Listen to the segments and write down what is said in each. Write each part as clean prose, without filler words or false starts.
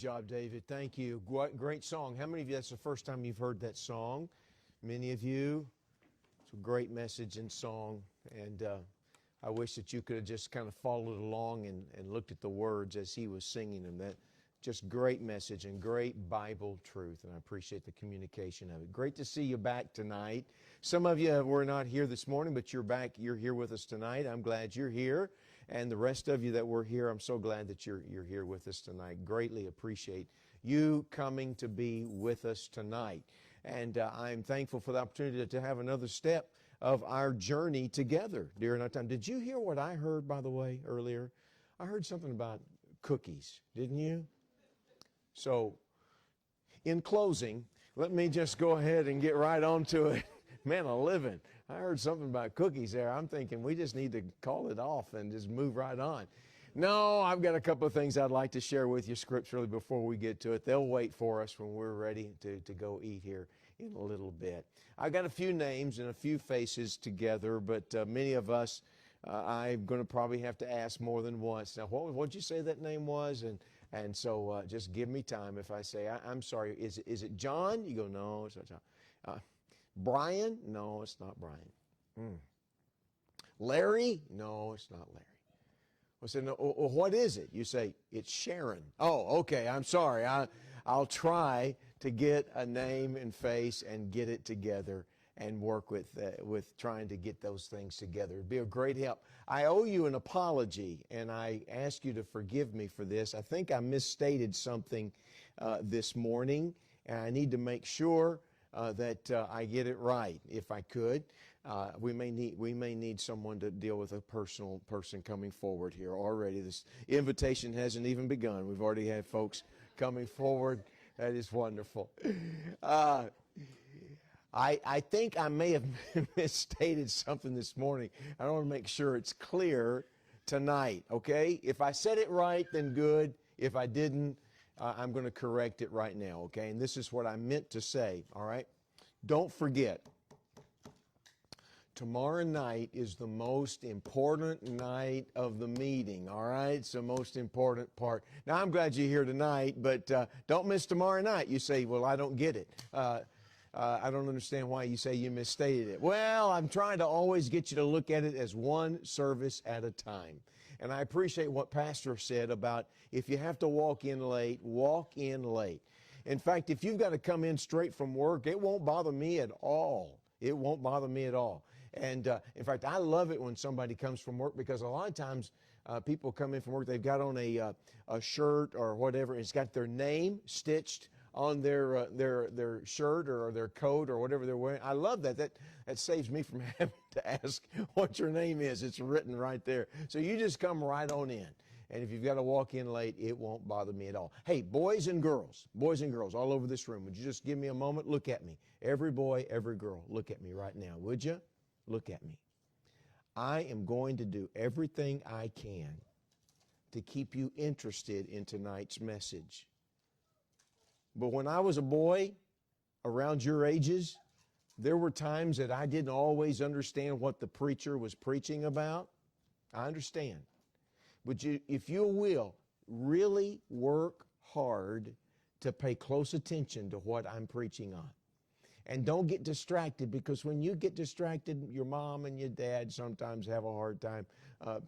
job, David. Thank you. Great song. How many of you, that's the first time you've heard that song? Many of you. It's a great message and song. And I wish that you could have just kind of followed along and looked at the words as he was singing them. That just great message and great Bible truth. And I appreciate the communication of it. Great to see you back tonight. Some of you were not here this morning, but you're back. You're here with us tonight. I'm glad you're here. And the rest of you that were here, I'm so glad that you're here with us tonight. Greatly appreciate you coming to be with us tonight. And I'm thankful for the opportunity to have another step of our journey together during our time. Did you hear what I heard, by the way, earlier? I heard something about cookies, didn't you? So, in closing, let me just go ahead and get right on to it. Man, a living. I heard something about cookies there. I'm thinking we just need to call it off and just move right on. No, I've got a couple of things I'd like to share with you scripturally before we get to it. They'll wait for us when we're ready to go eat here in a little bit. I've got a few names and a few faces together, but many of us, I'm going to probably have to ask more than once. Now, what did you say that name was? And so just give me time if I say, I'm sorry, is it John? You go, no, it's not John. Brian? No, it's not Brian. Larry? No, it's not Larry. I said, no, what is it? You say, it's Sharon. Oh, okay, I'm sorry. I'll try to get a name and face and get it together and work with trying to get those things together. It'd be a great help. I owe you an apology, and I ask you to forgive me for this. I think I misstated something this morning, and I need to make sure that I get it right, if I could. We may need someone to deal with a personal person coming forward here already. This invitation hasn't even begun. We've already had folks coming forward. That is wonderful. I think I may have misstated something this morning. I want to make sure it's clear tonight, okay? If I said it right, then good. If I didn't, I'm going to correct it right now, okay? And this is what I meant to say, all right? Don't forget, tomorrow night is the most important night of the meeting, all right? It's the most important part. Now, I'm glad you're here tonight, but don't miss tomorrow night. You say, well, I don't get it. I don't understand why you say you misstated it. Well, I'm trying to always get you to look at it as one service at a time. And I appreciate what Pastor said about if you have to walk in late, walk in late. In fact, if you've got to come in straight from work, it won't bother me at all. It won't bother me at all. And in fact, I love it when somebody comes from work because a lot of times people come in from work, they've got on a shirt or whatever, and it's got their name stitched on their shirt or their coat or whatever they're wearing. I love that. That saves me from having to ask what your name is. It's written right there. So you just come right on in. And if you've got to walk in late, it won't bother me at all. Hey, boys and girls all over this room, would you just give me a moment? Look at me. Every boy, every girl, look at me right now, would you? Look at me. I am going to do everything I can to keep you interested in tonight's message. But when I was a boy, around your ages, there were times that I didn't always understand what the preacher was preaching about. I understand. But if you will, really work hard to pay close attention to what I'm preaching on. And don't get distracted, because when you get distracted, your mom and your dad sometimes have a hard time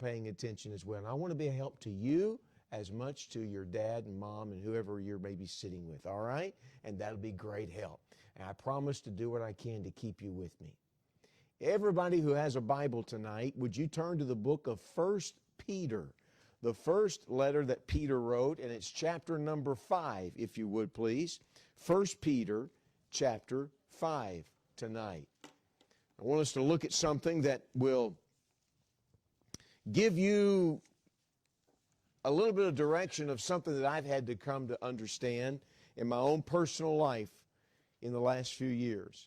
paying attention as well. And I want to be a help to you as much to your dad and mom and whoever you're maybe sitting with, all right? And that'll be great help. And I promise to do what I can to keep you with me. Everybody who has a Bible tonight, would you turn to the book of 1 Peter, the first letter that Peter wrote, and it's chapter number 5, if you would please. 1 Peter chapter 5 tonight. I want us to look at something that will give you a little bit of direction of something that I've had to come to understand in my own personal life in the last few years.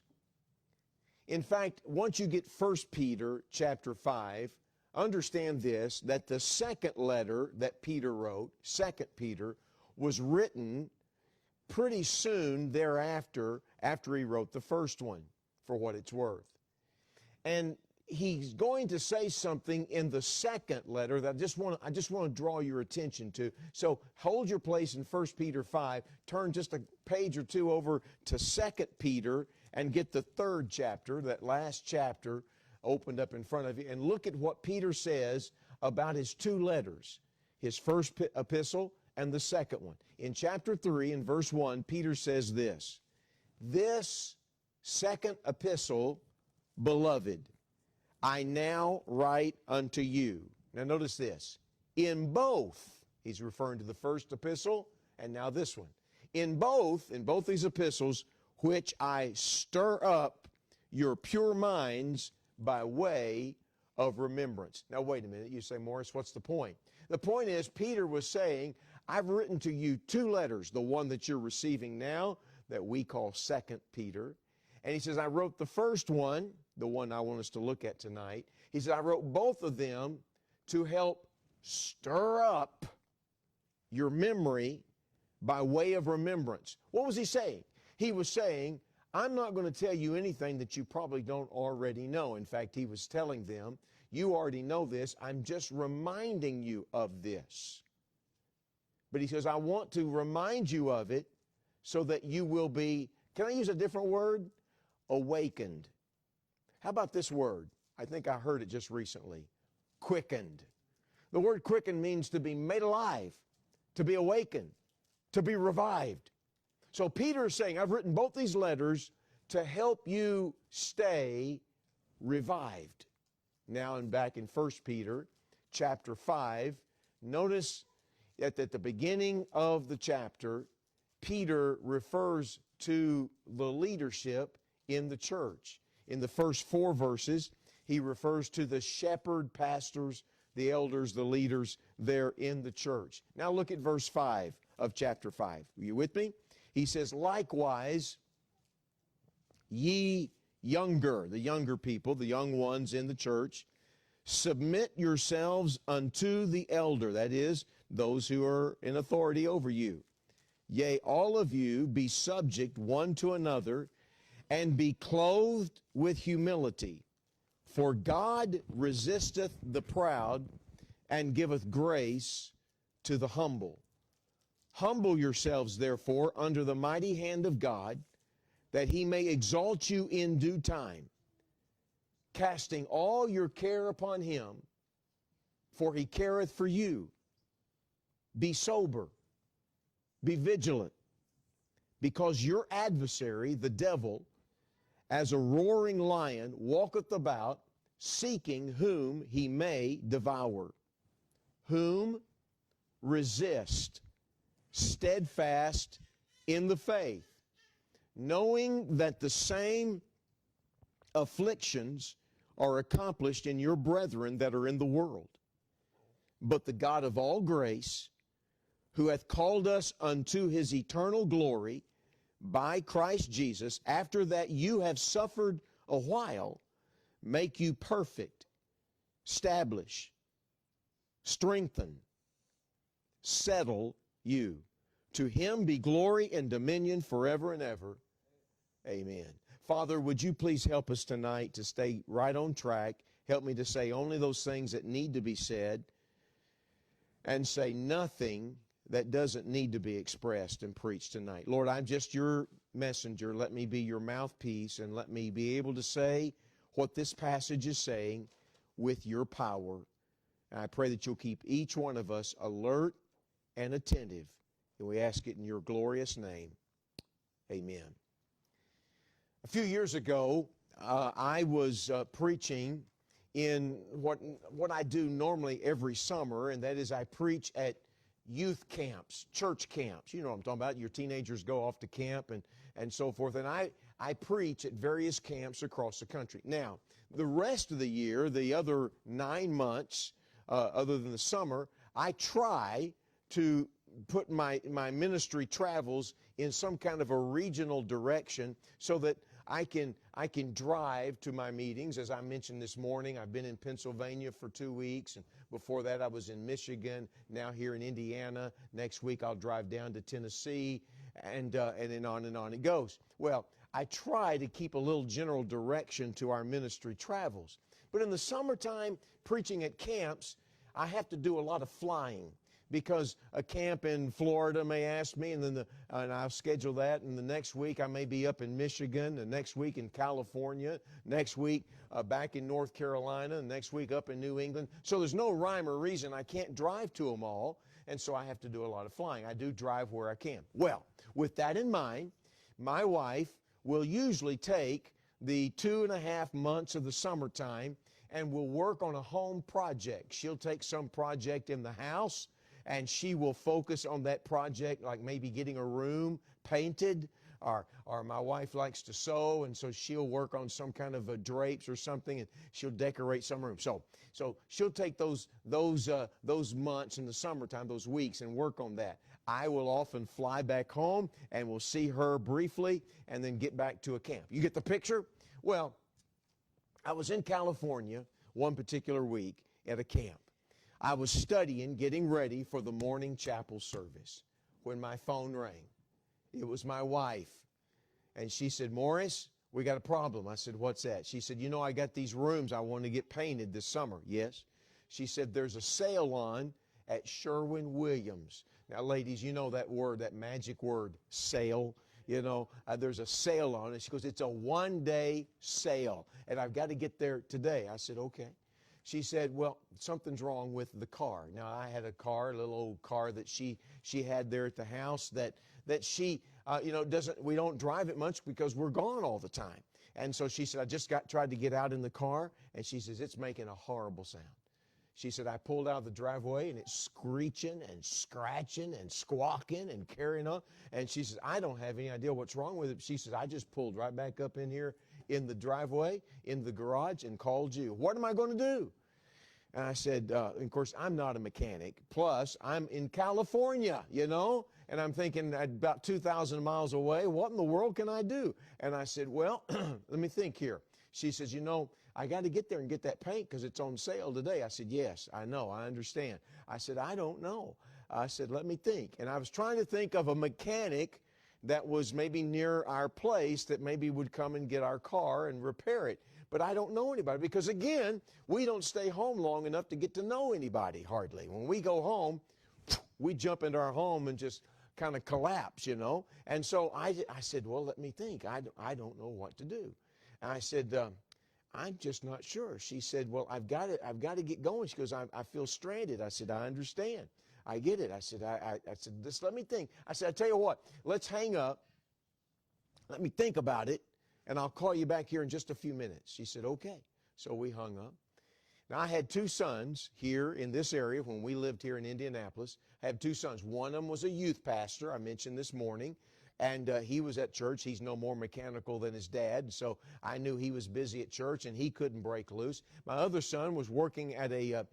In fact, once you get 1 Peter chapter 5, understand this, that the second letter that Peter wrote, 2 Peter, was written pretty soon thereafter, after he wrote the first one, for what it's worth. And he's going to say something in the second letter that I just want to draw your attention to. So hold your place in 1 Peter 5. Turn just a page or two over to 2 Peter and get the third chapter, that last chapter opened up in front of you, and look at what Peter says about his two letters, his first epistle and the second one. In chapter 3, in verse 1, Peter says this, "This second epistle, beloved, I now write unto you." Now notice this. In both, he's referring to the first epistle and now this one. In both these epistles, which I stir up your pure minds by way of remembrance. Now wait a minute. You say, Morris, what's the point? The point is, Peter was saying, I've written to you two letters, the one that you're receiving now that we call 2 Peter. And he says, I wrote the first one, the one I want us to look at tonight. He said, I wrote both of them to help stir up your memory by way of remembrance. What was he saying? He was saying, I'm not going to tell you anything that you probably don't already know. In fact, he was telling them, you already know this. I'm just reminding you of this. But he says, I want to remind you of it so that you will be, can I use a different word? Awakened. How about this word? I think I heard it just recently. Quickened. The word quickened means to be made alive, to be awakened, to be revived. So Peter is saying, I've written both these letters to help you stay revived. Now and back in 1 Peter chapter 5, notice that at the beginning of the chapter, Peter refers to the leadership in the church. In the first 4 verses, he refers to the shepherd, pastors, the elders, the leaders there in the church. Now look at verse 5 of chapter 5. Are you with me? He says, likewise, ye younger, the younger people, the young ones in the church, submit yourselves unto the elder, that is, those who are in authority over you. Yea, all of you be subject one to another, and be clothed with humility. For God resisteth the proud, and giveth grace to the humble. Humble yourselves, therefore, under the mighty hand of God, that he may exalt you in due time, casting all your care upon him, for he careth for you. Be sober, be vigilant, because your adversary, the devil, as a roaring lion, walketh about, seeking whom he may devour. Whom resist, steadfast in the faith, knowing that the same afflictions are accomplished in your brethren that are in the world. But the God of all grace, who hath called us unto his eternal glory by Christ Jesus, after that you have suffered a while, make you perfect, establish, strengthen, settle you. To him be glory and dominion forever and ever. Amen. Father, would you please help us tonight to stay right on track. Help me to say only those things that need to be said and say nothing that doesn't need to be expressed and preached tonight. Lord, I'm just your messenger. Let me be your mouthpiece, and let me be able to say what this passage is saying with your power. And I pray that you'll keep each one of us alert and attentive. And we ask it in your glorious name. Amen. A few years ago, I was preaching in what I do normally every summer, and that is I preach at youth camps, church camps. You know what I'm talking about. Your teenagers go off to camp and so forth. And I preach at various camps across the country. Now, the rest of the year, the other 9 months, other than the summer, I try to put my ministry travels in some kind of a regional direction so that I can drive to my meetings. As I mentioned this morning, I've been in Pennsylvania for 2 weeks, and before that I was in Michigan, now here in Indiana. Next week I'll drive down to Tennessee, and then on it goes. Well, I try to keep a little general direction to our ministry travels. But in the summertime, preaching at camps, I have to do a lot of flying because a camp in Florida may ask me, and then and I'll schedule that, and the next week I may be up in Michigan, the next week in California, next week back in North Carolina, and next week up in New England. So there's no rhyme or reason. I can't drive to them all, and so I have to do a lot of flying. I do drive where I can. Well, with that in mind, my wife will usually take the 2.5 months of the summertime and will work on a home project. She'll take some project in the house, and she will focus on that project, like maybe getting a room painted, or my wife likes to sew, and so she'll work on some kind of drapes or something, and she'll decorate some room. So she'll take those months in the summertime, those weeks, and work on that. I will often fly back home, and we'll see her briefly, and then get back to a camp. You get the picture? Well, I was in California one particular week at a camp. I was studying, getting ready for the morning chapel service when my phone rang. It was my wife, and she said, "Morris, we got a problem." I said, "What's that?" She said, "You know, I got these rooms I want to get painted this summer." "Yes." She said, "There's a sale on at Sherwin-Williams." Now, ladies, you know that word, that magic word, sale. You know, there's a sale on it. She goes, "It's a one-day sale, and I've got to get there today." I said, "Okay." She said, "Well, something's wrong with the car." Now, I had a car, a little old car that she had there at the house that she, we don't drive it much because we're gone all the time. And so she said, "I just tried to get out in the car," and she says, "It's making a horrible sound." She said, "I pulled out of the driveway, and it's screeching and scratching and squawking and carrying on." And she says, "I don't have any idea what's wrong with it." She says, "I just pulled right back up in here in the driveway, in the garage, and called you. What am I going to do?" And I said, of course, I'm not a mechanic. Plus, I'm in California, and I'm thinking about 2,000 miles away. What in the world can I do? And I said, "Well, let me think here." She says, "I got to get there and get that paint because it's on sale today." I said, "Yes, I know, I understand." I said, "I don't know." I said, "Let me think." And I was trying to think of a mechanic that was maybe near our place that maybe would come and get our car and repair it. But I don't know anybody because, again, we don't stay home long enough to get to know anybody hardly. When we go home, we jump into our home and just kind of collapse, And so I said, "Well, let me think. I don't know what to do." And I said, "I'm just not sure." She said, "Well, I've got to get going." She goes, I feel stranded." I said, "I understand. I get it." I said, I said, "Just let me think." I said, "I tell you what, let's hang up. Let me think about it, and I'll call you back here in just a few minutes." She said, "Okay." So we hung up. Now, I had 2 sons here in this area when we lived here in Indianapolis. I had 2 sons. One of them was a youth pastor, I mentioned this morning, and he was at church. He's no more mechanical than his dad, so I knew he was busy at church and he couldn't break loose. My other son was working at a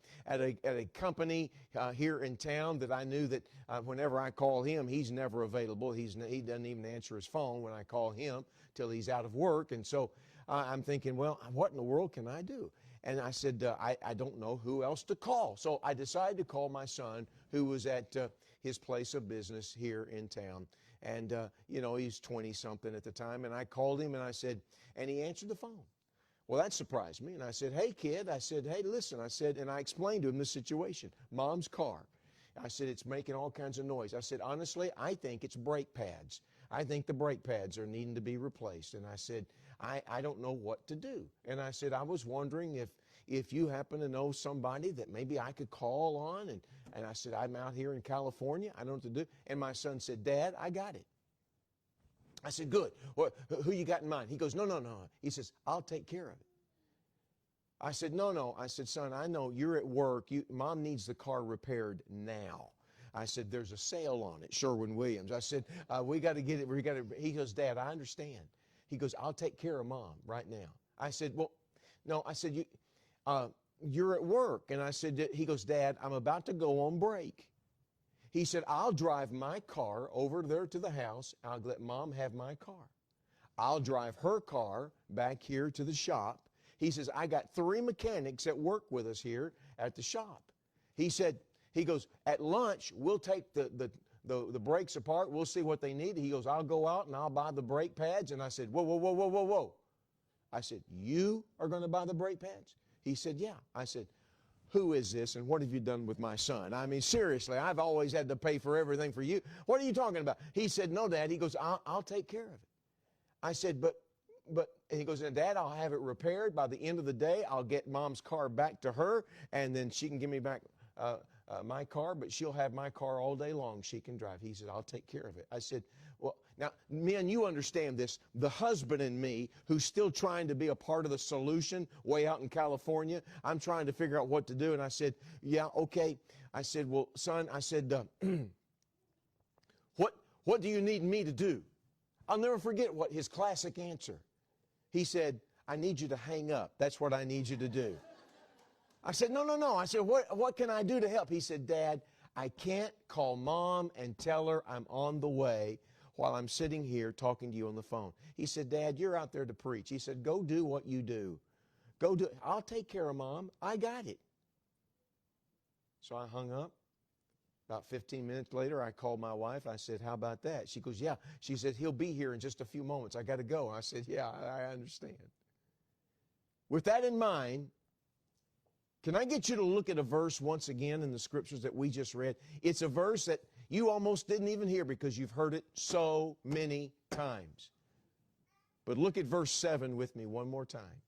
company here in town that I knew that whenever I call him, he's never available. He doesn't even answer his phone when I call him till he's out of work. And so I'm thinking, well, what in the world can I do? And I said, I don't know who else to call. So I decided to call my son, who was at his place of business here in town. And, he's 20-something at the time. And I called him, and I said, and he answered the phone. Well, that surprised me. And I said, "Hey, kid." I said, "Hey, listen." I said, and I explained to him the situation. Mom's car. I said, "It's making all kinds of noise." I said, "Honestly, I think it's brake pads. I think the brake pads are needing to be replaced." And I said, I don't know what to do. And I said, "I was wondering if you happen to know somebody that maybe I could call on." And I said, "I'm out here in California. I don't know what to do." And my son said, "Dad, I got it." I said, "Good. Well, who you got in mind?" He goes, No. He says, "I'll take care of it." I said, No. I said, "Son, I know you're at work. Mom needs the car repaired now." I said, "There's a sale on it, Sherwin-Williams." I said, we got to get it. He goes, "Dad, I understand." He goes, "I'll take care of Mom right now." I said, "Well, no." I said, you're at work." And I said, he goes, "Dad, I'm about to go on break." He said, "I'll drive my car over there to the house. I'll let Mom have my car. I'll drive her car back here to the shop." He says, "I got 3 mechanics that work with us here at the shop." He goes, "At lunch, we'll take the brakes apart. We'll see what they need." He goes, "I'll go out and I'll buy the brake pads." And I said, Whoa. I said, "You are going to buy the brake pads?" He said, yeah. I said, who is this and what have you done with my son? I mean, seriously, I've always had to pay for everything for you. What are you talking about? He said, no, Dad. He goes, I'll take care of it. I said, but, and he goes, Dad, I'll have it repaired. By the end of the day, I'll get Mom's car back to her, and then she can give me back my car, but she'll have my car all day long. She can drive. He said, I'll take care of it. I said, well, now, men, you understand this. The husband in me, who's still trying to be a part of the solution way out in California, I'm trying to figure out what to do. And I said, yeah, okay. I said, well, son, I said, what do you need me to do? I'll never forget what his classic answer. He said, I need you to hang up. That's what I need you to do. I said, no. I said, what can I do to help? He said, Dad, I can't call Mom and tell her I'm on the way while I'm sitting here talking to you on the phone. He said, Dad, you're out there to preach. He said, go do what you do. Go do it. I'll take care of Mom. I got it. So I hung up. About 15 minutes later, I called my wife. I said, how about that? She goes, yeah. She said, he'll be here in just a few moments. I got to go. I said, yeah, I understand. With that in mind, can I get you to look at a verse once again in the scriptures that we just read? It's a verse that you almost didn't even hear because you've heard it so many times. But look at verse 7 with me one more time.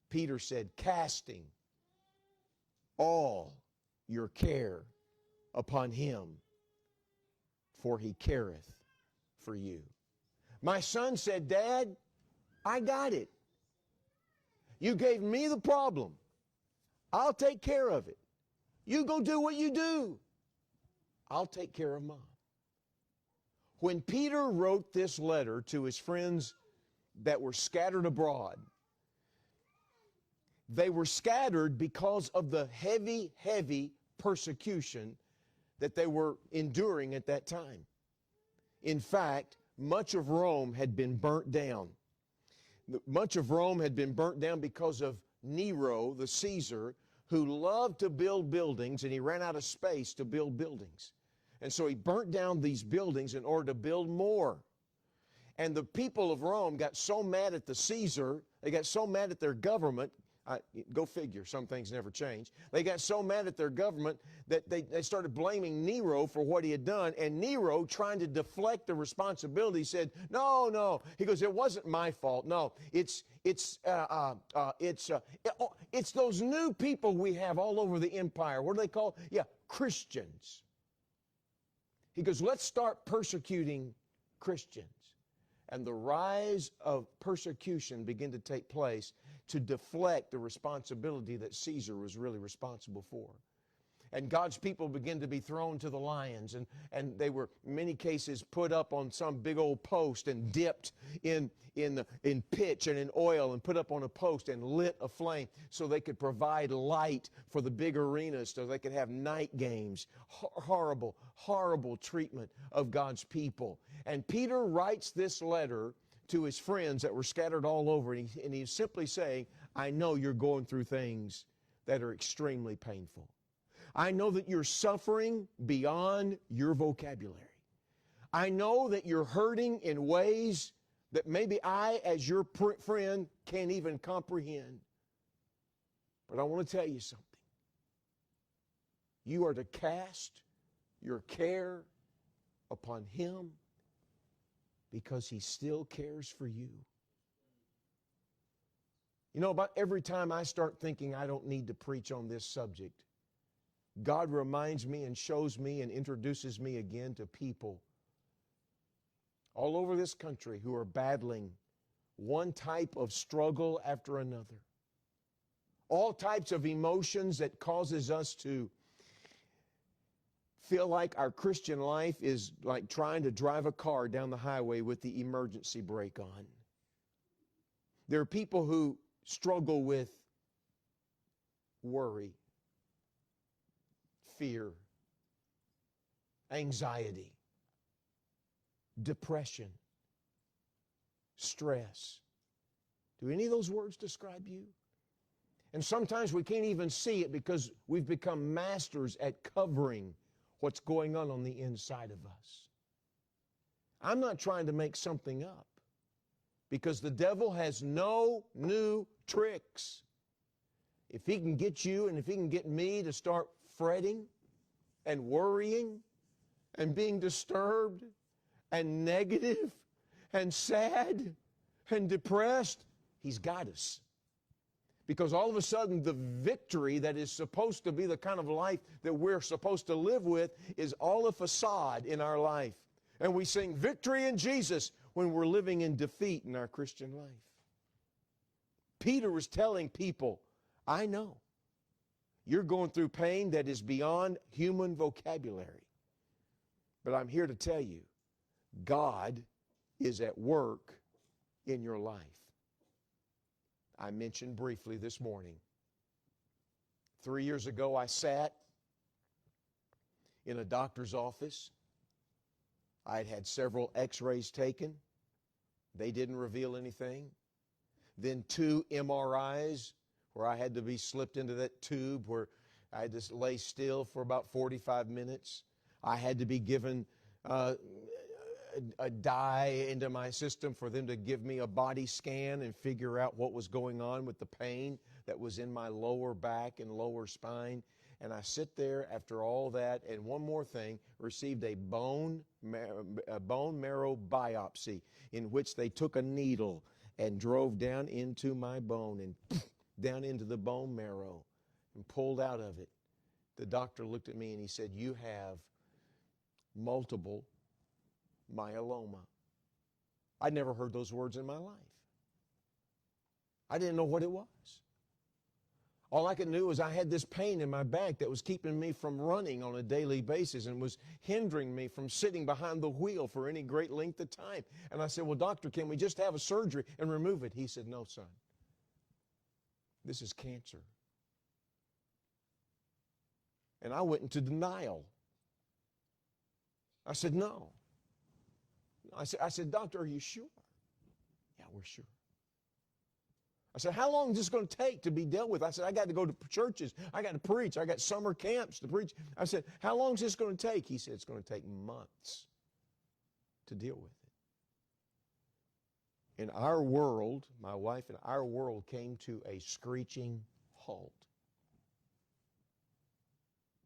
Peter said, casting all your care upon him, for he careth for you. My son said, Dad, I got it. You gave me the problem. I'll take care of it. You go do what you do. I'll take care of Mom. When Peter wrote this letter to his friends that were scattered abroad, they were scattered because of the heavy, heavy persecution that they were enduring at that time. In fact, much of Rome had been burnt down. Much of Rome had been burnt down because of Nero, the Caesar, who loved to build buildings, and he ran out of space to build buildings. And so he burnt down these buildings in order to build more. And the people of Rome got so mad at the Caesar, they got so mad at their government, go figure, some things never change. They got so mad at their government that they started blaming Nero for what he had done. And Nero, trying to deflect the responsibility, said, no. He goes, it wasn't my fault. No, it's those new people we have all over the empire. What do they call? Yeah, Christians. He goes, let's start persecuting Christians. And the rise of persecution began to take place to deflect the responsibility that Caesar was really responsible for. And God's people began to be thrown to the lions, and they were, in many cases, put up on some big old post and dipped in pitch and in oil and put up on a post and lit aflame so they could provide light for the big arenas, so they could have night games. Horrible, horrible treatment of God's people. And Peter writes this letter to his friends that were scattered all over, and he's simply saying, I know you're going through things that are extremely painful. I know that you're suffering beyond your vocabulary. I know that you're hurting in ways that maybe I, as your friend, can't even comprehend. But I want to tell you something. You are to cast your care upon Him because He still cares for you. You know, about every time I start thinking I don't need to preach on this subject, God reminds me and shows me and introduces me again to people all over this country who are battling one type of struggle after another. All types of emotions that causes us to feel like our Christian life is like trying to drive a car down the highway with the emergency brake on. There are people who struggle with worry, fear, anxiety, depression, stress. Do any of those words describe you? And sometimes we can't even see it because we've become masters at covering what's going on the inside of us. I'm not trying to make something up. because the devil has no new tricks. If he can get you and if he can get me to start fretting and worrying and being disturbed and negative and sad and depressed, he's got us. Because all of a sudden the victory that is supposed to be the kind of life that we're supposed to live with is all a facade in our life. And we sing victory in Jesus when we're living in defeat in our Christian life. Peter was telling people, I know you're going through pain that is beyond human vocabulary. But I'm here to tell you, God is at work in your life. I mentioned briefly this morning. 3 years ago, I sat in a doctor's office. I had had several x-rays taken. They didn't reveal anything. Then 2 MRIs where I had to be slipped into that tube where I had to lay still for about 45 minutes. I had to be given a dye into my system for them to give me a body scan and figure out what was going on with the pain that was in my lower back and lower spine. And I sit there after all that, and one more thing, received a bone marrow biopsy in which they took a needle and drove down into my bone and down into the bone marrow and pulled out of it. The doctor looked at me and he said, you have multiple myeloma. I'd never heard those words in my life. I didn't know what it was. All I could do was I had this pain in my back that was keeping me from running on a daily basis and was hindering me from sitting behind the wheel for any great length of time. And I said, well, doctor, can we just have a surgery and remove it? He said, no, son. This is cancer. And I went into denial. I said, no. I said, doctor, are you sure? Yeah, we're sure. I said, how long is this going to take to be dealt with? I said, I got to go to churches. I got to preach. I got summer camps to preach. I said, how long is this going to take? He said, it's going to take months to deal with it. In our world, my wife and our world came to a screeching halt.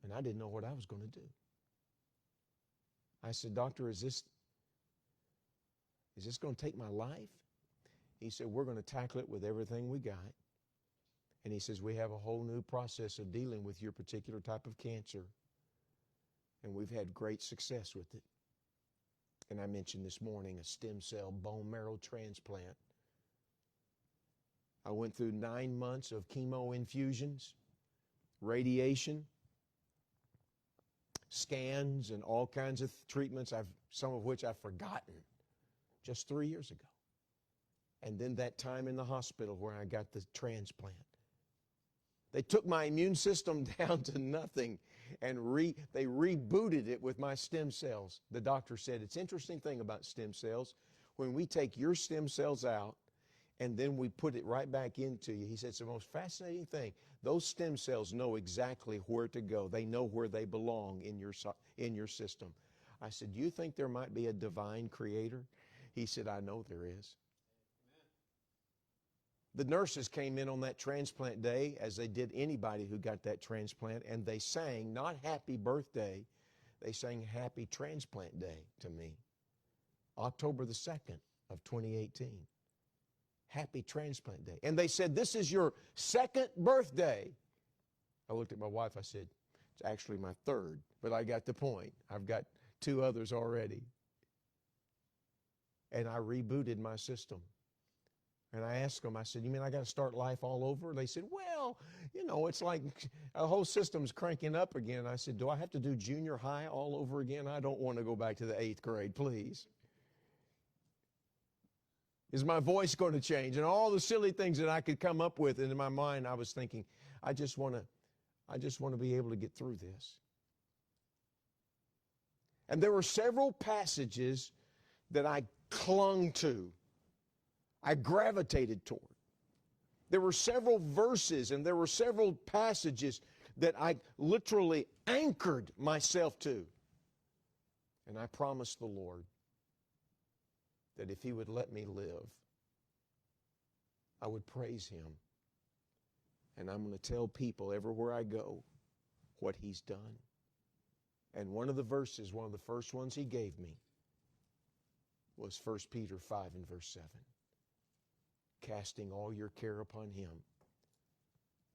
And I didn't know what I was going to do. I said, doctor, is this going to take my life? He said, we're going to tackle it with everything we got. And he says, we have a whole new process of dealing with your particular type of cancer. And we've had great success with it. And I mentioned this morning a stem cell bone marrow transplant. I went through 9 months of chemo infusions, radiation, scans, and all kinds of treatments, some of which I've forgotten just 3 years ago. And then that time in the hospital where I got the transplant. They took my immune system down to nothing and they rebooted it with my stem cells. The doctor said, it's an interesting thing about stem cells. When we take your stem cells out and then we put it right back into you, he said, it's the most fascinating thing. Those stem cells know exactly where to go. They know where they belong in your system. I said, do you think there might be a divine creator? He said, I know there is. The nurses came in on that transplant day, as they did anybody who got that transplant, and they sang not happy birthday, they sang happy transplant day to me. October the 2nd of 2018. Happy transplant day. And they said, this is your 2nd birthday. I looked at my wife, I said, it's actually my 3rd, but I got the point. I've got 2 others already. And I rebooted my system. And I asked them, I said, you mean I got to start life all over? They said, well, it's like a whole system's cranking up again. I said, do I have to do junior high all over again? I don't want to go back to the 8th grade, please. Is my voice going to change? And all the silly things that I could come up with, and in my mind I was thinking, I just want to be able to get through this. And there were several passages that I clung to. I gravitated toward. There were several verses and there were several passages that I literally anchored myself to. And I promised the Lord that if He would let me live, I would praise Him. And I'm going to tell people everywhere I go what He's done. And one of the verses, one of the first ones He gave me, was 1 Peter 5 and verse 7. Casting all your care upon Him,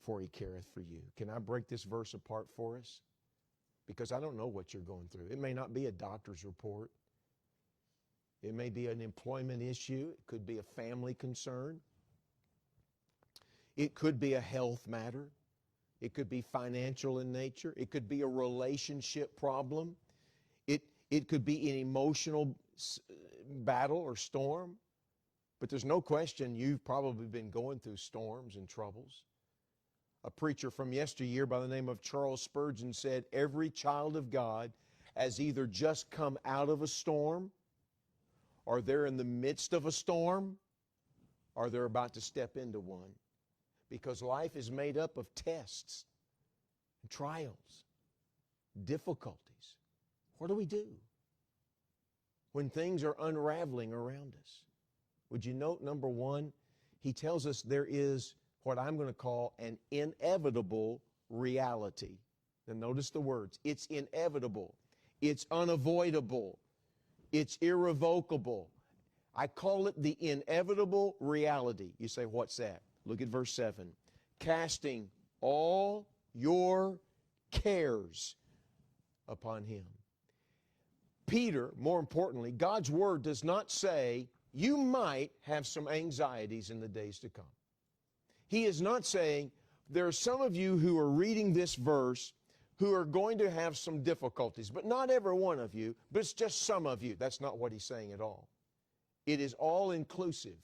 for He careth for you. Can I break this verse apart for us? Because I don't know what you're going through. It may not be a doctor's report. It may be an employment issue. It could be a family concern. It could be a health matter. It could be financial in nature. It could be a relationship problem. It could be an emotional battle or storm. But there's no question you've probably been going through storms and troubles. A preacher from yesteryear by the name of Charles Spurgeon said, every child of God has either just come out of a storm, or they're in the midst of a storm, or they're about to step into one. Because life is made up of tests, trials, difficulties. What do we do when things are unraveling around us? Would you note, number one, he tells us there is what I'm going to call an inevitable reality. Now notice the words. It's inevitable. It's unavoidable. It's irrevocable. I call it the inevitable reality. You say, what's that? Look at verse 7. Casting all your cares upon Him. Peter, more importantly, God's Word does not say you might have some anxieties in the days to come. He is not saying there are some of you who are reading this verse who are going to have some difficulties, but not every one of you, but it's just some of you. That's not what he's saying at all. It is all inclusive.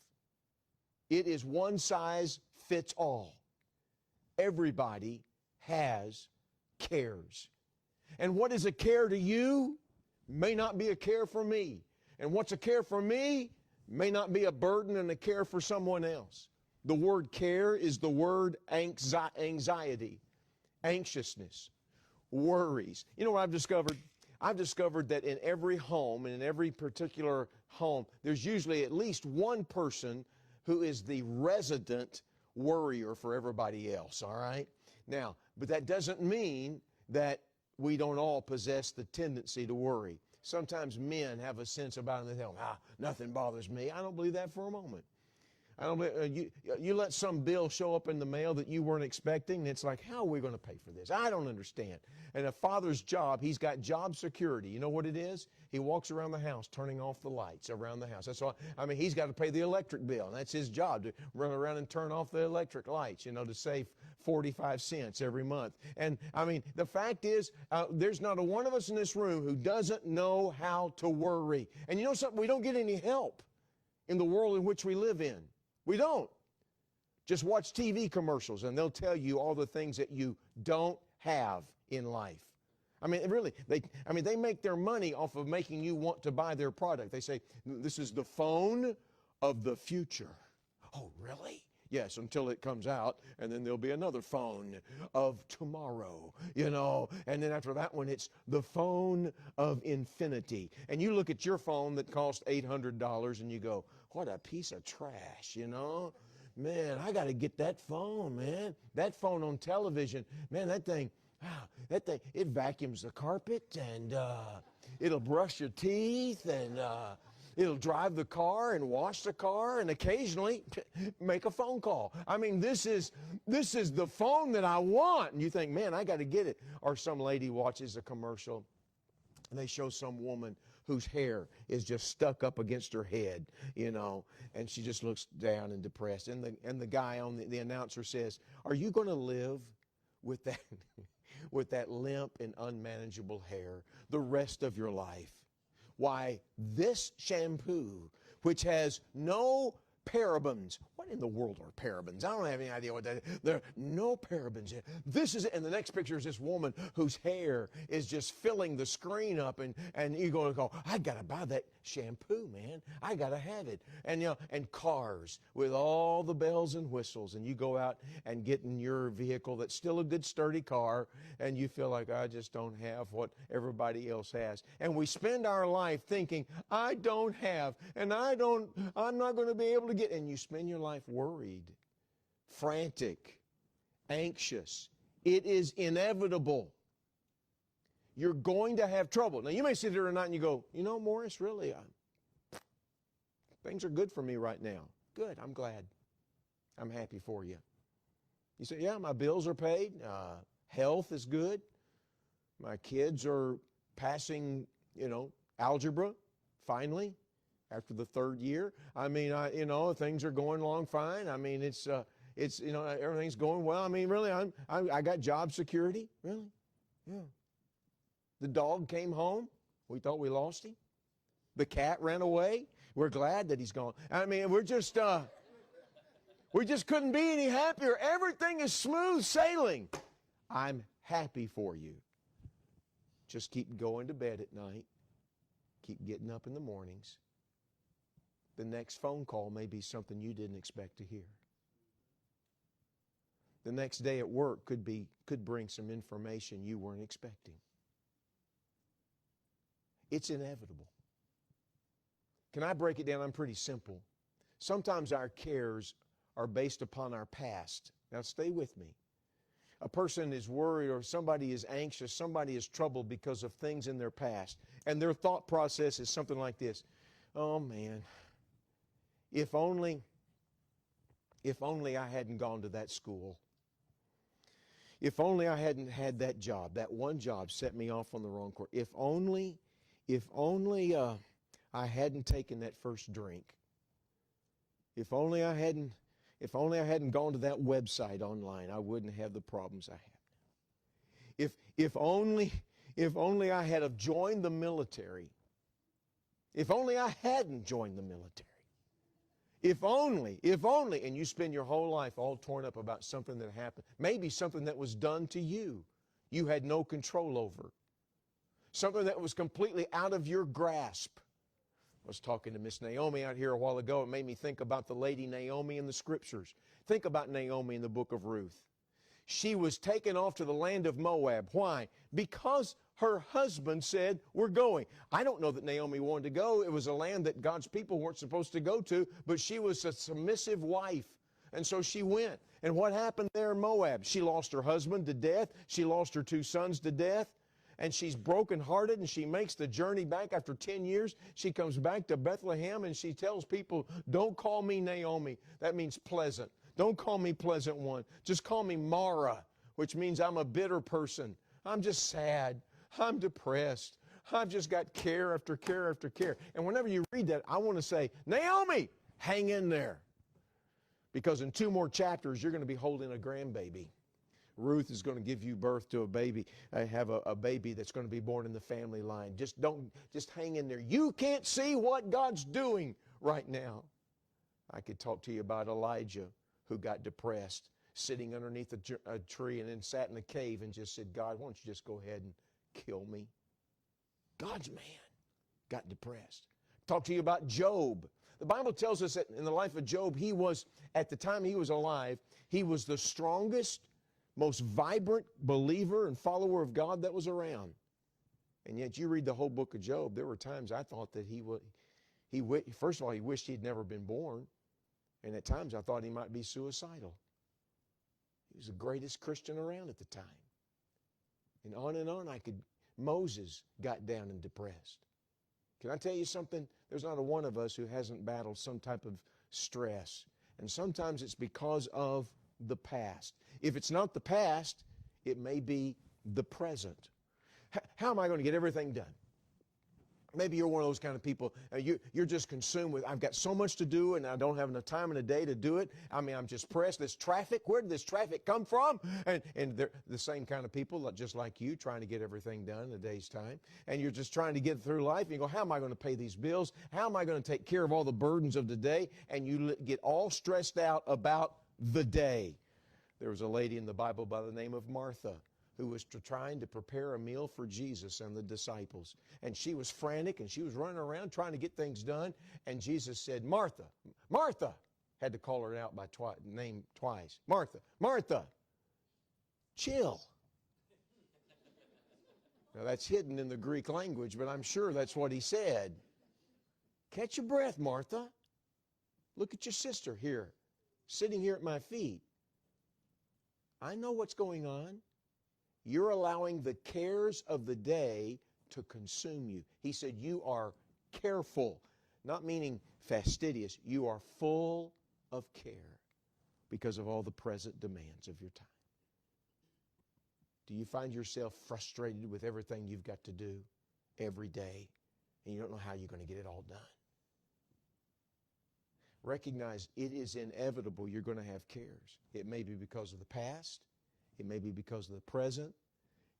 It is one size fits all. Everybody has cares. And what is a care to you may not be a care for me. And what's a care for me may not be a burden and a care for someone else. The word care is the word anxiety, anxiousness, worries. You know what I've discovered? I've discovered that in every home, and in every particular home, there's usually at least one person who is the resident worrier for everybody else, all right? Now, but that doesn't mean that we don't all possess the tendency to worry. Sometimes men have a sense about it and they tell, nothing bothers me. I don't believe that for a moment. I don't believe, you let some bill show up in the mail that you weren't expecting, and it's like, how are we going to pay for this? I don't understand. And a father's job, he's got job security. You know what it is? He walks around the house turning off the lights around the house. That's all. I mean, he's got to pay the electric bill, and that's his job, to run around and turn off the electric lights, to save 45 cents every month. And I mean, the fact is, there's not a one of us in this room who doesn't know how to worry. And you know something? We don't get any help in the world in which we live in. We don't. Just watch TV commercials and they'll tell you all the things that you don't have in life. I mean, really, they make their money off of making you want to buy their product. They say, this is the phone of the future. Oh, really? Yes, until it comes out, and then there'll be another phone of tomorrow, and then after that one, it's the phone of infinity. And you look at your phone that cost $800 and you go, what a piece of trash, Man, I got to get that phone, man. That phone on television, man, that thing, it vacuums the carpet, and it'll brush your teeth, and it'll drive the car and wash the car and occasionally make a phone call. I mean, this is the phone that I want. And you think, man, I got to get it. Or some lady watches a commercial and they show some woman whose hair is just stuck up against her head, and she just looks down and depressed. And the guy on the announcer says, are you going to live with that, with that limp and unmanageable hair the rest of your life? Why, this shampoo, which has no parabens. What in the world are parabens? I don't have any idea what that is. There are no parabens in it. This is it. And the next picture is this woman whose hair is just filling the screen up, and you're going to go, I got to buy that shampoo, man. I got to have it. And and cars with all the bells and whistles, and you go out and get in your vehicle that's still a good sturdy car, and you feel like, I just don't have what everybody else has. And we spend our life thinking, I don't have, and I'm not going to be able to to get, and you spend your life worried, frantic, anxious. It is inevitable. You're going to have trouble. Now, you may sit here tonight and you go, you know, Morris, really, things are good for me right now. Good, I'm glad. I'm happy for you. You say, yeah, my bills are paid. Health is good. My kids are passing, algebra, finally, after the third year. I mean, things are going along fine. I mean, it's everything's going well. I mean, really, I got job security. Really? Yeah. The dog came home. We thought we lost him. The cat ran away. We're glad that he's gone. I mean, we just couldn't be any happier. Everything is smooth sailing. I'm happy for you. Just keep going to bed at night. Keep getting up in the mornings. The next phone call may be something you didn't expect to hear. The next day at work could bring some information you weren't expecting. It's inevitable. Can I break it down? I'm pretty simple. Sometimes our cares are based upon our past. Now stay with me. A person is worried or somebody is anxious, somebody is troubled because of things in their past. And their thought process is something like this. Oh man, if only I hadn't gone to that school. If only I hadn't had that job. That one job set me off on the wrong course. If only I hadn't taken that first drink. If only I hadn't gone to that website online, I wouldn't have the problems I have. If only I had have joined the military. If only I hadn't joined the military. If only, and you spend your whole life all torn up about something that happened. Maybe something that was done to you. You had no control over. Something that was completely out of your grasp. I was talking to Miss Naomi out here a while ago. It made me think about the lady Naomi in the Scriptures. Think about Naomi in the book of Ruth. She was taken off to the land of Moab. Why? Because her husband said, we're going. I don't know that Naomi wanted to go. It was a land that God's people weren't supposed to go to, but she was a submissive wife. And so she went. And what happened there in Moab? She lost her husband to death. She lost her 2 sons to death. And she's brokenhearted, and she makes the journey back after 10 years. She comes back to Bethlehem, and she tells people, don't call me Naomi. That means pleasant. Don't call me pleasant one. Just call me Mara, which means I'm a bitter person. I'm just sad. I'm depressed. I've just got care after care after care. And whenever you read that, I want to say, Naomi, hang in there. Because in 2 more chapters, you're going to be holding a grandbaby. Ruth is going to give you birth to a baby, have a baby that's going to be born in the family line. Just hang in there. You can't see what God's doing right now. I could talk to you about Elijah, who got depressed, sitting underneath a tree and then sat in a cave and just said, God, why don't you just go ahead and kill me? God's man got depressed. Talk to you about Job. The Bible tells us that in the life of Job, at the time he was alive, he was the strongest, most vibrant believer and follower of God that was around. And yet you read the whole book of Job, there were times I thought that first of all, he wished he'd never been born. And at times I thought he might be suicidal. He was the greatest Christian around at the time. And on Moses got down and depressed. Can I tell you something? There's not a one of us who hasn't battled some type of stress. And sometimes it's because of the past. If it's not the past, it may be the present. How am I going to get everything done? Maybe you're one of those kind of people, you're just consumed with, I've got so much to do and I don't have enough time in a day to do it. I mean, I'm just pressed. This traffic, where did this traffic come from? And they're the same kind of people, just like you, trying to get everything done in a day's time. And you're just trying to get through life. And you go, how am I going to pay these bills? How am I going to take care of all the burdens of the day? And you get all stressed out about the day. There was a lady in the Bible by the name of Martha, who was trying to prepare a meal for Jesus and the disciples. And she was frantic and she was running around trying to get things done. And Jesus said, Martha, Martha. Had to call her out by name twice. Martha, Martha, chill. Now that's hidden in the Greek language, but I'm sure that's what he said. Catch your breath, Martha. Look at your sister here, sitting here at my feet. I know what's going on. You're allowing the cares of the day to consume you. He said you are careful, not meaning fastidious. You are full of care because of all the present demands of your time. Do you find yourself frustrated with everything you've got to do every day and you don't know how you're going to get it all done? Recognize it is inevitable you're going to have cares. It may be because of the past, it may be because of the present,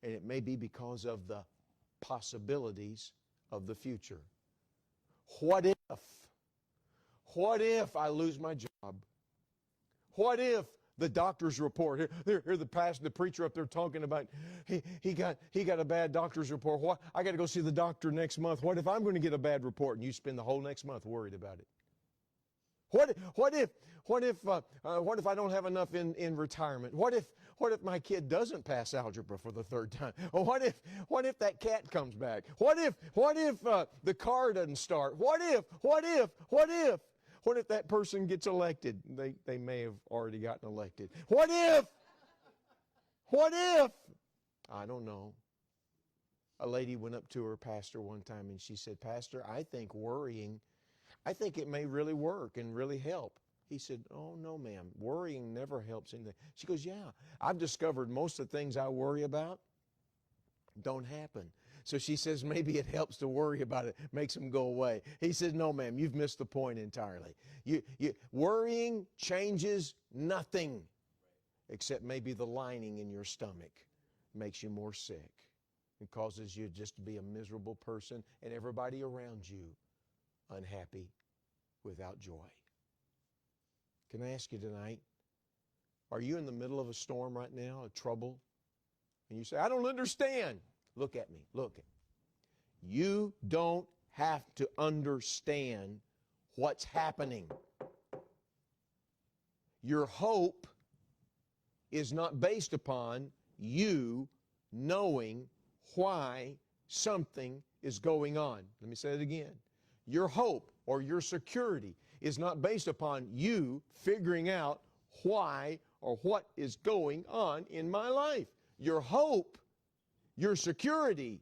and it may be because of the possibilities of the future. What if I lose my job? What if the doctor's report, here the pastor, the preacher up there talking about he got a bad doctor's report. I got to go see the doctor next month. What if I'm going to get a bad report? And you spend the whole next month worried about it. What if I don't have enough in retirement? What if my kid doesn't pass algebra for the third time? What if that cat comes back? What if the car doesn't start? What if that person gets elected? They may have already gotten elected. What if? I don't know. A lady went up to her pastor one time and she said, "Pastor, I think it may really work and really help." He said, "Oh, no, ma'am. Worrying never helps anything." She goes, "Yeah, I've discovered most of the things I worry about don't happen." So she says, maybe it helps to worry about it, makes them go away. He says, "No, ma'am, you've missed the point entirely. Worrying changes nothing except maybe the lining in your stomach makes you more sick. It causes you just to be a miserable person and everybody around you unhappy, without joy." Can I ask you tonight, are you in the middle of a storm right now, a trouble? And you say, "I don't understand." Look at me. Look. You don't have to understand what's happening. Your hope is not based upon you knowing why something is going on. Let me say it again. Your hope or your security is not based upon you figuring out why or what is going on in my life. Your hope, your security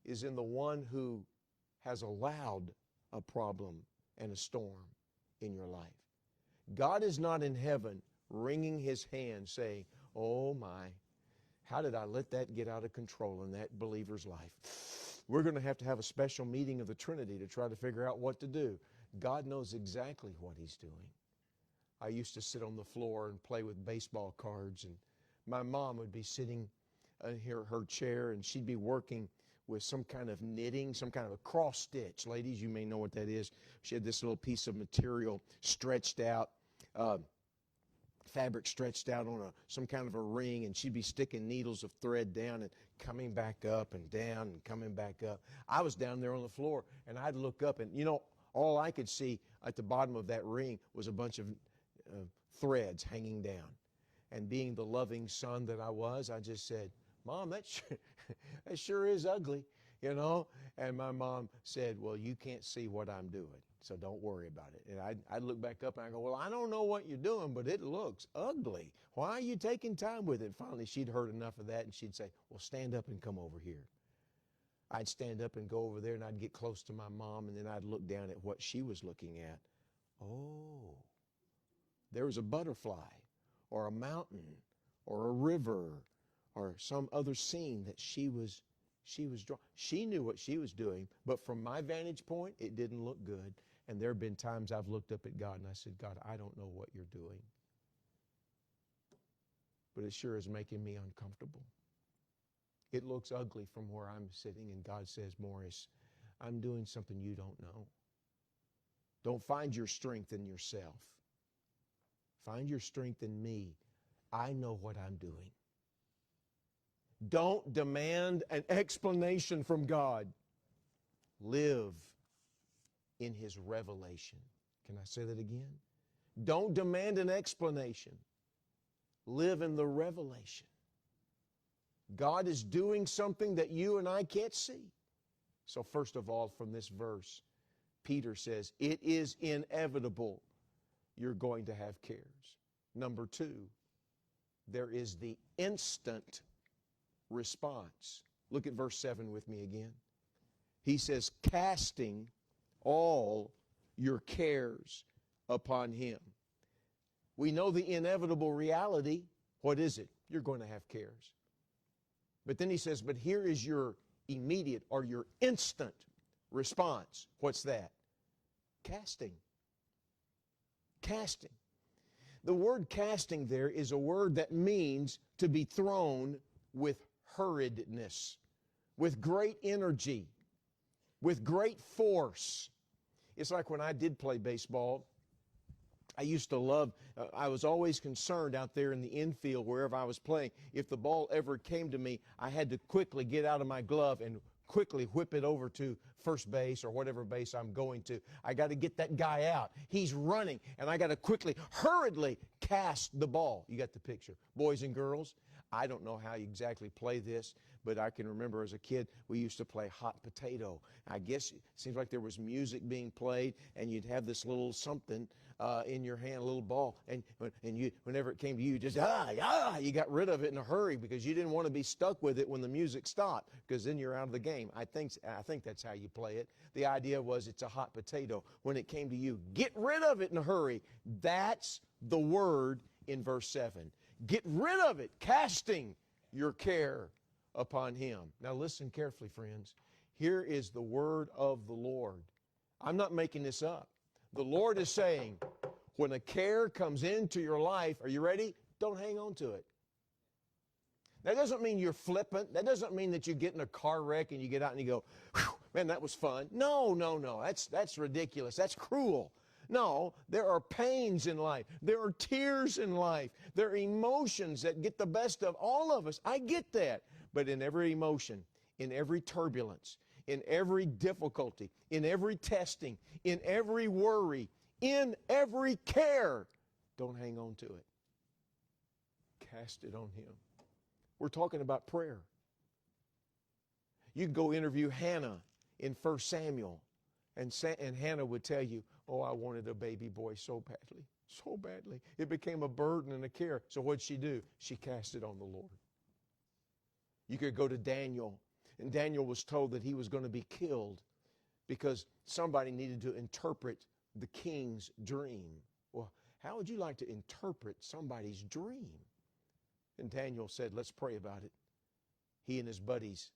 is in the one who has allowed a problem and a storm in your life. God is not in heaven wringing his hand saying, "Oh my, how did I let that get out of control in that believer's life? We're going to have a special meeting of the Trinity to try to figure out what to do." God knows exactly what he's doing. I used to sit on the floor and play with baseball cards, and my mom would be sitting in her chair, and she'd be working with some kind of knitting, some kind of a cross stitch. Ladies, you may know what that is. She had this little piece of material stretched out, fabric stretched out on some kind of a ring, and she'd be sticking needles of thread down and coming back up and down and coming back up. I was down there on the floor, and I'd look up, and all I could see at the bottom of that ring was a bunch of threads hanging down. And being the loving son that I was, I just said, "Mom, that sure is ugly, And my mom said, "Well, you can't see what I'm doing, so don't worry about it." And I'd look back up and I go, "Well, I don't know what you're doing, but it looks ugly. Why are you taking time with it?" Finally, she'd heard enough of that, and she'd say, "Well, stand up and come over here." I'd stand up and go over there, and I'd get close to my mom, and then I'd look down at what she was looking at. Oh, there was a butterfly or a mountain or a river or some other scene that she was drawing. She knew what she was doing, but from my vantage point, it didn't look good. And there have been times I've looked up at God and I said, "God, I don't know what you're doing, but it sure is making me uncomfortable. It looks ugly from where I'm sitting." And God says, "Morris, I'm doing something you don't know. Don't find your strength in yourself. Find your strength in me. I know what I'm doing." Don't demand an explanation from God. Live in his revelation. Can I say that again? Don't demand an explanation. Live in the revelation. God is doing something that you and I can't see. So first of all, from this verse, Peter says, it is inevitable you're going to have cares. Number two, there is the instant response. Look at verse 7 with me again. He says, casting all your cares upon Him. We know the inevitable reality. What is it? You're going to have cares. But then he says, but here is your immediate or your instant response. What's that? Casting. Casting. The word casting there is a word that means to be thrown with hurriedness, with great energy, with great force. It's like when I did play baseball, I used to love, I was always concerned out there in the infield wherever I was playing. If the ball ever came to me, I had to quickly get out of my glove and quickly whip it over to first base or whatever base I'm going to. I got to get that guy out. He's running, and I got to quickly, hurriedly cast the ball. You got the picture. Boys and girls, I don't know how you exactly play this, but I can remember as a kid, we used to play hot potato. I guess it seems like there was music being played, and you'd have this little something in your hand, a little ball, and you, whenever it came to you, you got rid of it in a hurry because you didn't want to be stuck with it when the music stopped, because then you're out of the game. I think that's how you play it. The idea was it's a hot potato. When it came to you, get rid of it in a hurry. That's the word in verse 7. Get rid of it, casting your care upon Him. Now listen carefully, friends. Here is the word of the Lord. I'm not making this up. The Lord is saying, when a care comes into your life, are you ready? Don't hang on to it. That doesn't mean you're flippant. That doesn't mean that you get in a car wreck and you get out and you go, man, that was fun. No. That's ridiculous. That's cruel. No, there are pains in life. There are tears in life. There are emotions that get the best of all of us. I get that. But in every emotion, in every turbulence, in every difficulty, in every testing, in every worry, in every care, don't hang on to it. Cast it on Him. We're talking about prayer. You can go interview Hannah in 1 Samuel, and Hannah would tell you, oh, I wanted a baby boy so badly, so badly. It became a burden and a care. So what'd she do? She cast it on the Lord. You could go to Daniel, and Daniel was told that he was going to be killed because somebody needed to interpret the king's dream. Well, how would you like to interpret somebody's dream? And Daniel said, let's pray about it. He and his buddies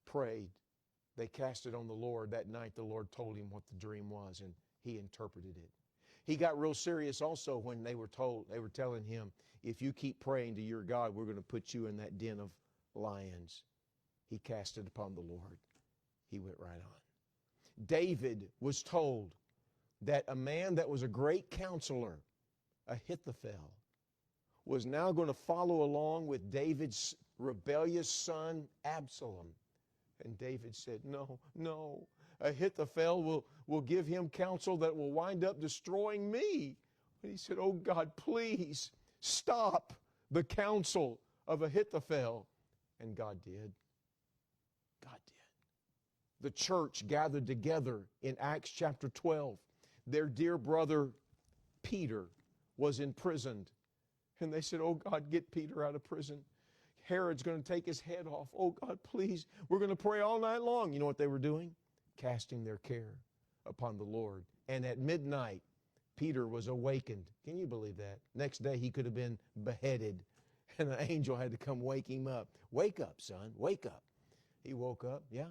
prayed. They cast it on the Lord. That night the Lord told him what the dream was, and he interpreted it. He got real serious also when they were telling him, if you keep praying to your God, we're going to put you in that den of lions. He cast it upon the Lord. He went right on. David was told that a man that was a great counselor, Ahithophel, was now going to follow along with David's rebellious son, Absalom. And David said, no. Ahithophel will give him counsel that will wind up destroying me. And he said, oh God, please stop the counsel of Ahithophel. And God did. God did. The church gathered together in Acts chapter 12. Their dear brother Peter was imprisoned. And they said, oh God, get Peter out of prison. Herod's going to take his head off. Oh God, please. We're going to pray all night long. You know what they were doing? Casting their care upon the Lord. And at midnight, Peter was awakened. Can you believe that? Next day, he could have been beheaded. And an angel had to come wake him up. Wake up, son. Wake up. He woke up. Yeah.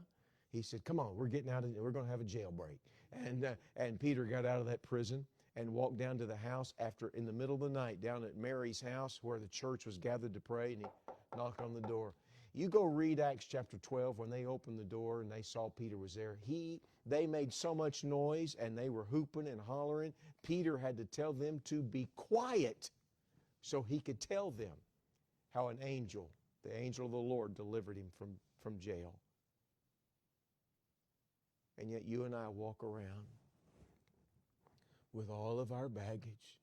He said, come on, we're getting out of, we're going to have a jailbreak. And Peter got out of that prison and walked down to the house in the middle of the night, down at Mary's house where the church was gathered to pray, and he knocked on the door. You go read Acts chapter 12 when they opened the door and they saw Peter was there. They made so much noise and they were hooping and hollering. Peter had to tell them to be quiet so he could tell them how an angel, the angel of the Lord, delivered him from jail. And yet you and I walk around with all of our baggage.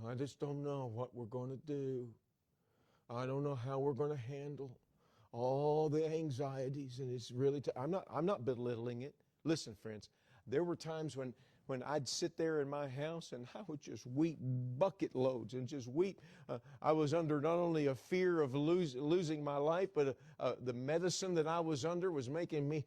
I just don't know what we're going to do. I don't know how we're going to handle all the anxieties, and it's really I'm not belittling it. Listen, friends, There were times when I'd sit there in my house and I would just weep bucket loads and just weep. I was under not only a fear of losing my life, but the medicine that I was under was making me,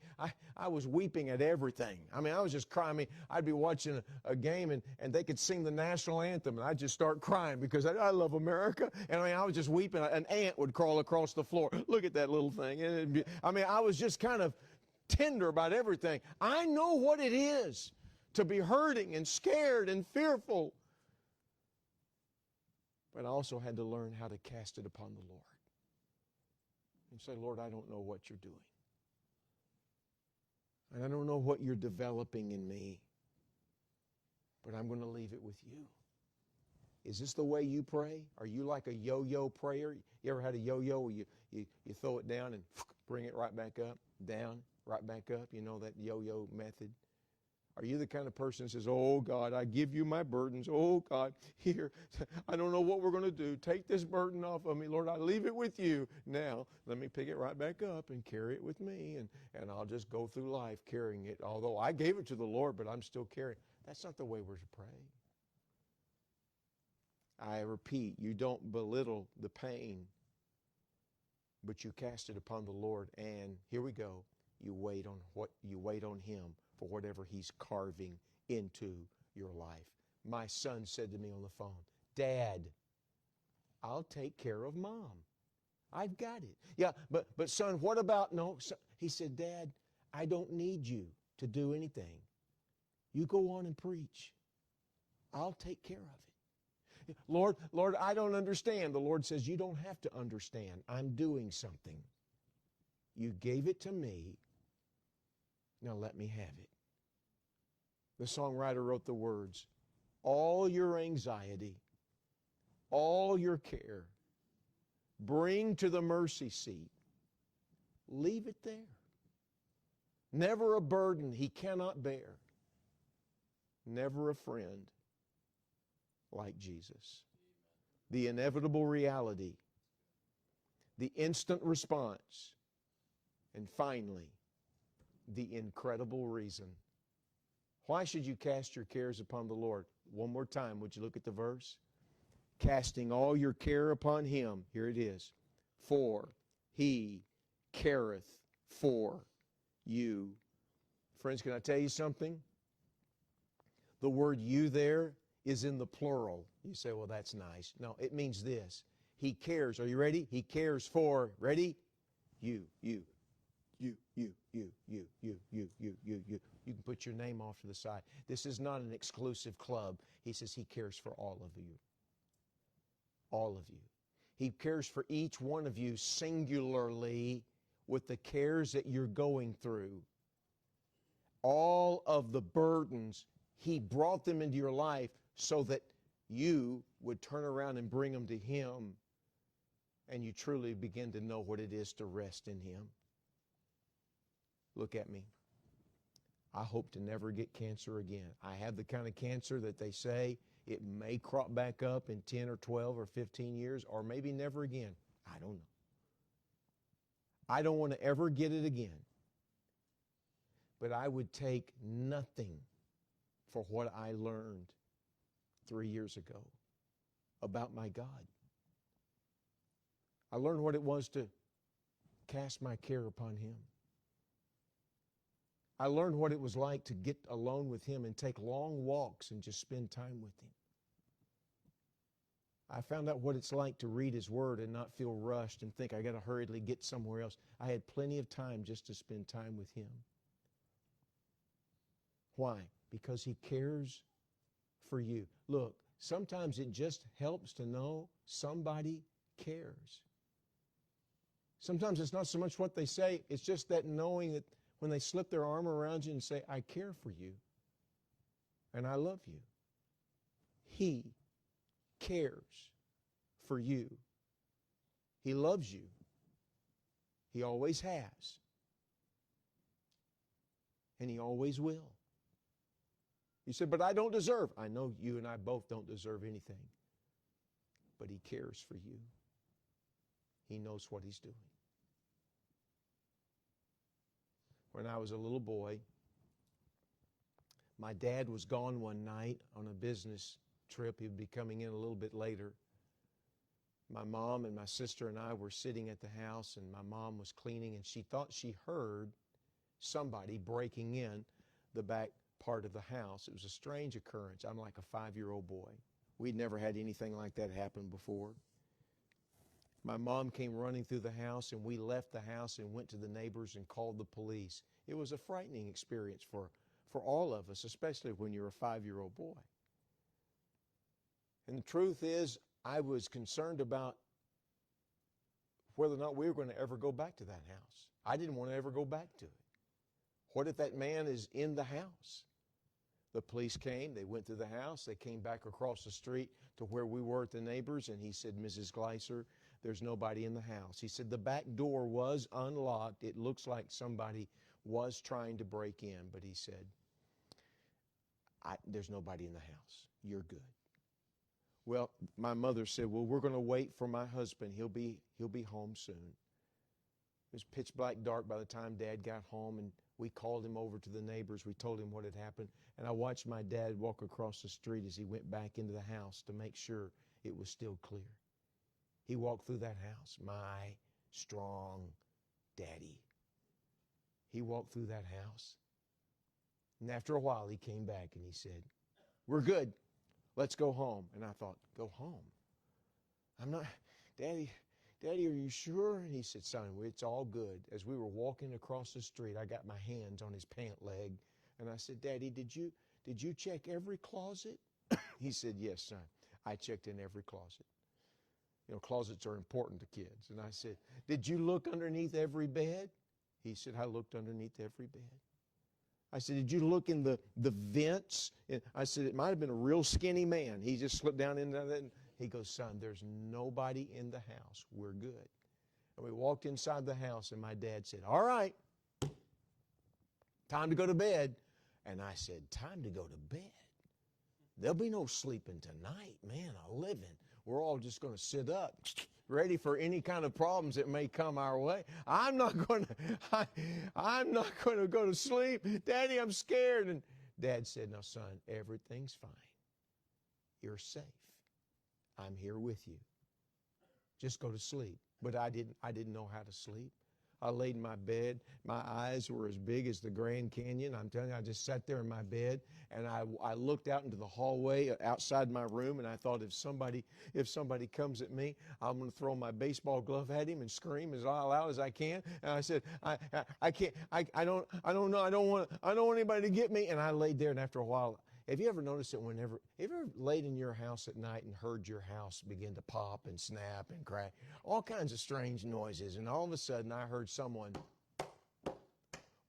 I was weeping at everything. I mean, I was just crying. I mean, I'd be watching a game and they could sing the national anthem and I'd just start crying because I love America. And I mean, I was just weeping. An ant would crawl across the floor. Look at that little thing. I mean, I was just kind of tender about everything. I know what it is to be hurting and scared and fearful. But I also had to learn how to cast it upon the Lord. And say, Lord, I don't know what you're doing. And I don't know what you're developing in me. But I'm going to leave it with you. Is this the way you pray? Are you like a yo-yo prayer? You ever had a yo-yo where you throw it down and bring it right back up, down, right back up? You know that yo-yo method? Are you the kind of person that says, oh, God, I give you my burdens. Oh, God, here, I don't know what we're going to do. Take this burden off of me. Lord, I leave it with you. Now, let me pick it right back up and carry it with me, and I'll just go through life carrying it. Although I gave it to the Lord, but I'm still carrying it. That's not the way we're to pray. I repeat, you don't belittle the pain, but you cast it upon the Lord, and here we go. You wait on Him for whatever He's carving into your life. My son said to me on the phone, Dad, I'll take care of Mom. I've got it. Yeah, but son, what about, no, son, he said, Dad, I don't need you to do anything. You go on and preach. I'll take care of it. Lord, I don't understand. The Lord says, you don't have to understand. I'm doing something. You gave it to me. Now let me have it. The songwriter wrote the words, all your anxiety, all your care, bring to the mercy seat. Leave it there. Never a burden He cannot bear. Never a friend like Jesus. The inevitable reality, the instant response, and finally, the incredible reason. Why should you cast your cares upon the Lord? One more time, would you look at the verse? Casting all your care upon Him, here it is, for He careth for you. Friends, can I tell you something? The word you there is in the plural. You say, well, that's nice. No, it means this. He cares. Are you ready? He cares for, ready? You. You can put your name off to the side. This is not an exclusive club. He says He cares for all of you. All of you. He cares for each one of you singularly with the cares that you're going through. All of the burdens, He brought them into your life so that you would turn around and bring them to Him and you truly begin to know what it is to rest in Him. Look at me. I hope to never get cancer again. I have the kind of cancer that they say it may crop back up in 10 or 12 or 15 years or maybe never again. I don't know. I don't want to ever get it again. But I would take nothing for what I learned 3 years ago about my God. I learned what it was to cast my care upon Him. I learned what it was like to get alone with Him and take long walks and just spend time with Him. I found out what it's like to read His Word and not feel rushed and think I got to hurriedly get somewhere else. I had plenty of time just to spend time with Him. Why? Because He cares for you. Look, sometimes it just helps to know somebody cares. Sometimes it's not so much what they say, it's just that knowing that when they slip their arm around you and say, I care for you and I love you. He cares for you. He loves you. He always has. And He always will. You said, but I don't deserve. I know you and I both don't deserve anything. But He cares for you. He knows what He's doing. When I was a little boy, My dad was gone one night on a business trip. He would be coming in a little bit later. My mom and my sister and I were sitting at the house, and my mom was cleaning, and she thought she heard somebody breaking in the back part of the house. It was a strange occurrence. I'm like a 5-year-old boy. We'd never had anything like that happen before. My mom came running through the house, and we left the house and went to the neighbors and called the police. It was a frightening experience for all of us, especially when you're a 5-year-old boy. And the truth is, I was concerned about whether or not we were going to ever go back to that house. I didn't want to ever go back to it. What if that man is in the house? The police came, they went to the house, they came back across the street to where we were at the neighbors, and he said, Mrs. Gleiser, there's nobody in the house. He said the back door was unlocked. It looks like somebody was trying to break in, but he said, there's nobody in the house. You're good. Well, my mother said, well, we're going to wait for my husband. He'll be home soon. It was pitch black dark by the time Dad got home, and we called him over to the neighbors. We told him what had happened, and I watched my dad walk across the street as he went back into the house to make sure it was still clear. He walked through that house, my strong daddy. He walked through that house, and after a while he came back and he said, we're good. Let's go home. And I thought, go home? I'm not, Daddy, are you sure? And he said, son, it's all good. As we were walking across the street, I got my hands on his pant leg, and I said, Daddy, did you check every closet? He said, yes, son. I checked in every closet. You know, closets are important to kids. And I said, did you look underneath every bed? He said, I looked underneath every bed. I said, did you look in the vents? And I said, it might have been a real skinny man. He just slipped down into that. And he goes, son, there's nobody in the house. We're good. And we walked inside the house, and my dad said, all right, time to go to bed. And I said, time to go to bed? There'll be no sleeping tonight, man, a living. We're all just going to sit up, ready for any kind of problems that may come our way. I'm not going to go to sleep. Daddy, I'm scared. And Dad said, no, son, everything's fine. You're safe. I'm here with you. Just go to sleep. But I didn't know how to sleep. I laid in my bed. My eyes were as big as the Grand Canyon. I'm telling you, I just sat there in my bed, and I looked out into the hallway outside my room, and I thought, if somebody comes at me, I'm going to throw my baseball glove at him and scream as loud as I can. And I said, I can't, I don't know, I don't want anybody to get me. And I laid there, and after a while, have you ever noticed that have you ever laid in your house at night and heard your house begin to pop and snap and crack? All kinds of strange noises. And all of a sudden, I heard someone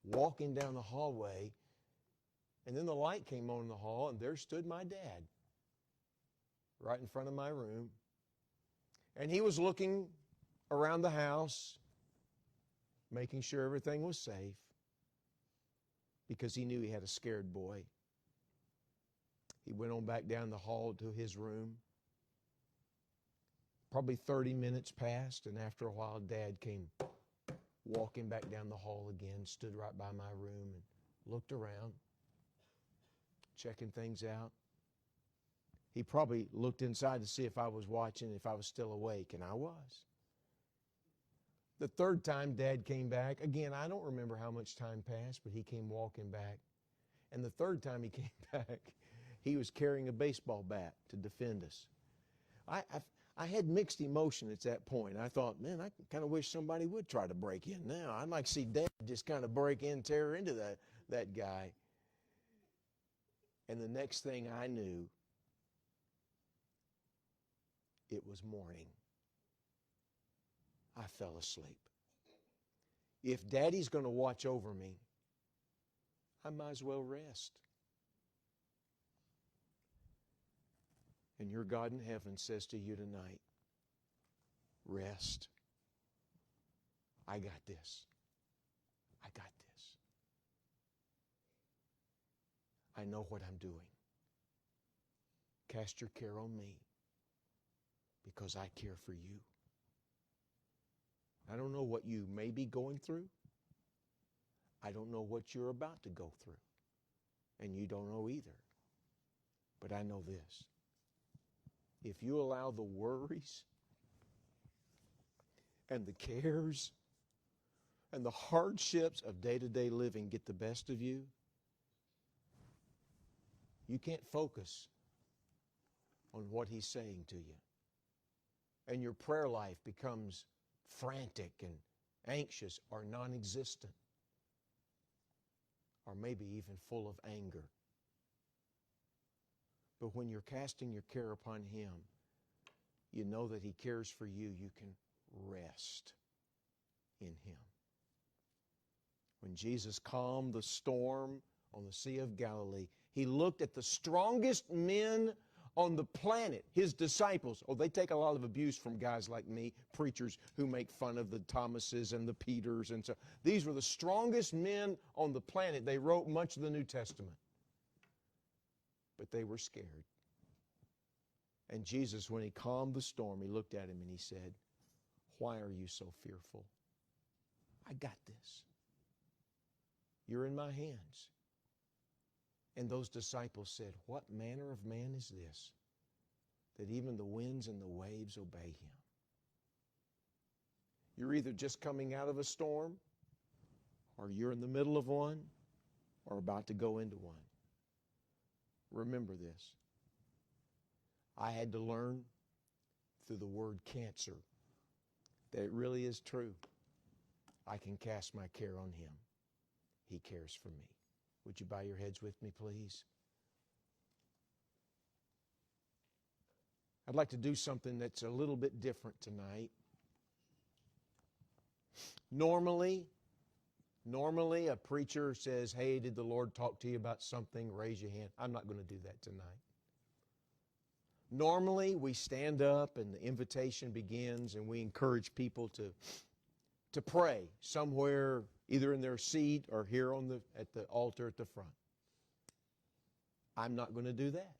walking down the hallway, and then the light came on in the hall, and there stood my dad right in front of my room. And he was looking around the house, making sure everything was safe, because he knew he had a scared boy. He went on back down the hall to his room. Probably 30 minutes passed, and after a while, Dad came walking back down the hall again, stood right by my room and looked around, checking things out. He probably looked inside to see if I was watching, if I was still awake, and I was. The third time Dad came back, again, I don't remember how much time passed, but he came walking back. And the third time he came back, he was carrying a baseball bat to defend us. I had mixed emotion at that point. I thought, man, I kind of wish somebody would try to break in now. I'd like to see Dad just kind of break in, tear into that guy. And the next thing I knew, it was morning. I fell asleep. If Daddy's going to watch over me, I might as well rest. And your God in heaven says to you tonight, rest. I got this. I got this. I know what I'm doing. Cast your care on me because I care for you. I don't know what you may be going through. I don't know what you're about to go through. and you don't know either. But I know this. If you allow the worries and the cares and the hardships of day-to-day living get the best of you, you can't focus on what He's saying to you. And your prayer life becomes frantic and anxious or non-existent, or maybe even full of anger. But when you're casting your care upon Him, you know that He cares for you. You can rest in Him. When Jesus calmed the storm on the Sea of Galilee, He looked at the strongest men on the planet, His disciples. Oh, they take a lot of abuse from guys like me, preachers who make fun of the Thomases and the Peters and so. These were the strongest men on the planet. They wrote much of the New Testament. But they were scared. And Jesus, when He calmed the storm, He looked at him and He said, "Why are you so fearful? I got this. You're in my hands." And those disciples said, "What manner of man is this, that even the winds and the waves obey Him?" You're either just coming out of a storm, or you're in the middle of one, or about to go into one. Remember this. I had to learn through the word cancer that it really is true. I can cast my care on Him. He cares for me. Would you bow your heads with me, please? I'd like to do something that's a little bit different tonight. Normally, a preacher says, "Hey, did the Lord talk to you about something?" Raise your hand. I'm not going to do that tonight. Normally, we stand up and the invitation begins and we encourage people to pray somewhere, either in their seat or here at the altar at the front. I'm not going to do that.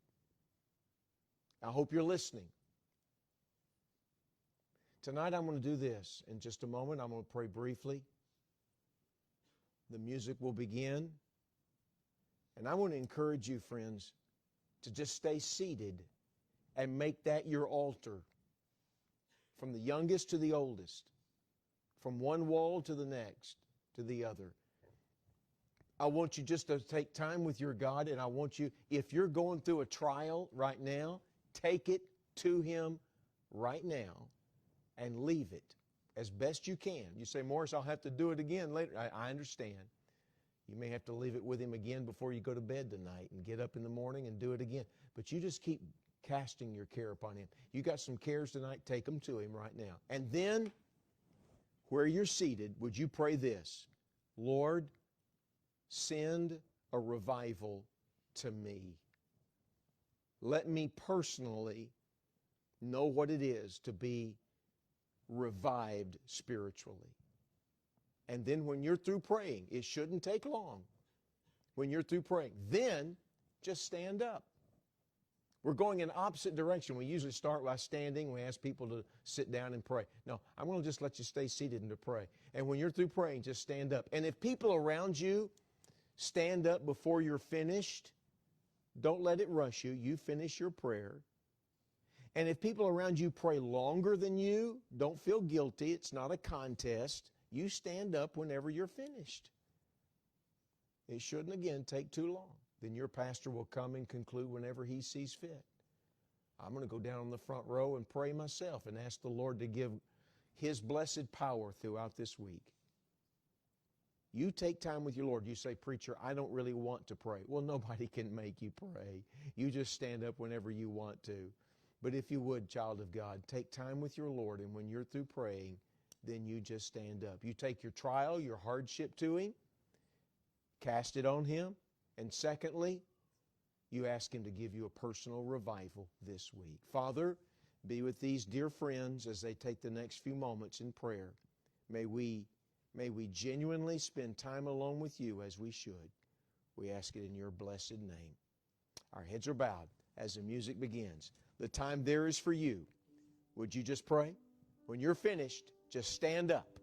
I hope you're listening. Tonight I'm going to do this. In just a moment, I'm going to pray briefly. The music will begin. And I want to encourage you, friends, to just stay seated and make that your altar. From the youngest to the oldest. From one wall to the next, to the other. I want you just to take time with your God, and I want you, if you're going through a trial right now, take it to Him right now and leave it as best you can. You say, "Morris, I'll have to do it again later." I understand. You may have to leave it with Him again before you go to bed tonight and get up in the morning and do it again. But you just keep casting your care upon Him. You got some cares tonight, take them to Him right now. And then, where you're seated, would you pray this? "Lord, send a revival to me. Let me personally know what it is to be revived spiritually." And then when you're through praying, it shouldn't take long. When you're through praying, then just stand up. We're going in opposite direction. We usually start by standing. We ask people to sit down and pray. No, I'm going to just let you stay seated and to pray. And when you're through praying, just stand up. And if people around you stand up before you're finished, don't let it rush you. You finish your prayer. And if people around you pray longer than you, don't feel guilty. It's not a contest. You stand up whenever you're finished. It shouldn't, again, take too long. Then your pastor will come and conclude whenever he sees fit. I'm going to go down on the front row and pray myself and ask the Lord to give His blessed power throughout this week. You take time with your Lord. You say, "Preacher, I don't really want to pray." Well, nobody can make you pray. You just stand up whenever you want to. But if you would, child of God, take time with your Lord, and when you're through praying, then you just stand up. You take your trial, your hardship to Him, cast it on Him, and secondly, you ask Him to give you a personal revival this week. Father, be with these dear friends as they take the next few moments in prayer. May we genuinely spend time alone with You as we should. We ask it in Your blessed name. Our heads are bowed as the music begins. The time there is for you. Would you just pray? When you're finished, just stand up.